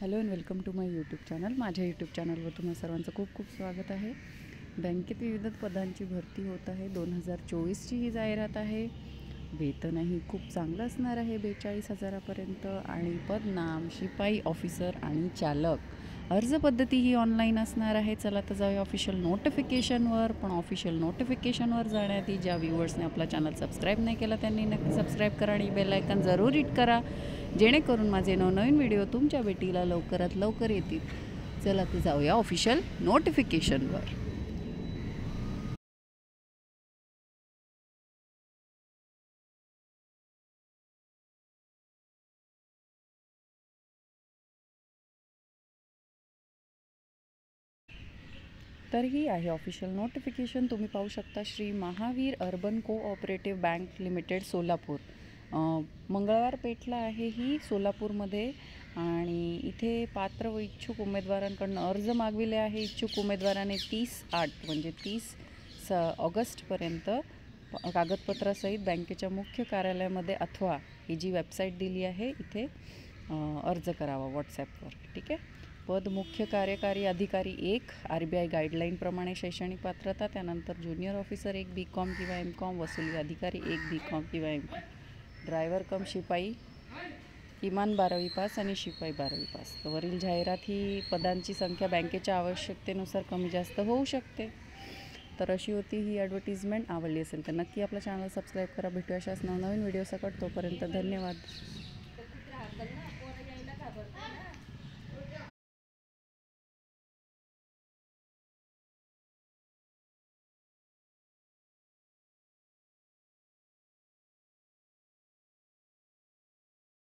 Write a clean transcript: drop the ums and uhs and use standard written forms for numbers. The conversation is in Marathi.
Hello and welcome to my YouTube channel. माझ्या यूट्यूब चॅनलवर तुम्हा सर्वांचं खूप खूप स्वागत आहे। बँकेत विविध पदांची भरती होत आहे। 2024ची ही जाहिरात आहे। वेतनही खूप चांगलं असणार आहे, 42,000पर्यंत। आणि पदनाम शिपाई ऑफिसर आणि चालक। अर्ज पद्धती ही ऑनलाईन असणार आहे। चला तर जाऊया ऑफिशियल नोटिफिकेशनवर। पण ऑफिशियल नोटिफिकेशनवर जाण्याआधी ज्या व्ह्यूअर्सने आपला चॅनल सबस्क्राईब नाही केला त्यांनी नक्की सबस्क्राईब करा आणि बेल आयकॉन जरूर हिट करा, जेणेकरून माझे नवनवीन व्हिडिओ तुमच्या भेटीला लवकरात लवकर येतील। चला तर जाऊया ऑफिशियल नोटिफिकेशनवर। तर ही आहे ऑफिशियल नोटिफिकेशन। तुम्ही पाहू शकता, Shri Mahavir urban cooperative bank limited Solapur. मंगळवार पेठला आहे ही सोलापूरमध्ये। आणि इथे पात्र व इच्छुक उमेदवारांकडून अर्ज मागविले आहे। इच्छुक उमेदवाराने 30/8 म्हणजे 30 ऑगस्टपर्यंत कागदपत्रासहित बँकेच्या मुख्य कार्यालयामध्ये अथवा ही जी वेबसाईट दिली आहे इथे अर्ज करावा व्हॉट्सॲपवर। ठीक आहे। पद मुख्य कार्यकारी अधिकारी 1, RBI गाईडलाईनप्रमाणे शैक्षणिक पात्रता, त्यानंतर ज्युनियर ऑफिसर 1 BCom किंवा MCom, वसुली अधिकारी 1 BCom किंवा MCom, ड्रायव्हर कम शिपाई किमान 12वी पास आणि शिपाई 12वी पास। तर वरील जाहिरात ही पदांची संख्या बँकेच्या आवश्यकतेनुसार कमी जास्त होऊ शकते। तर अशी होती ही ॲडव्हर्टिजमेंट। आवडली असेल तर नक्की आपला चॅनल सबस्क्राईब करा। भेटूया अशाच नवनवीन व्हिडिओ सकट। तोपर्यंत धन्यवाद।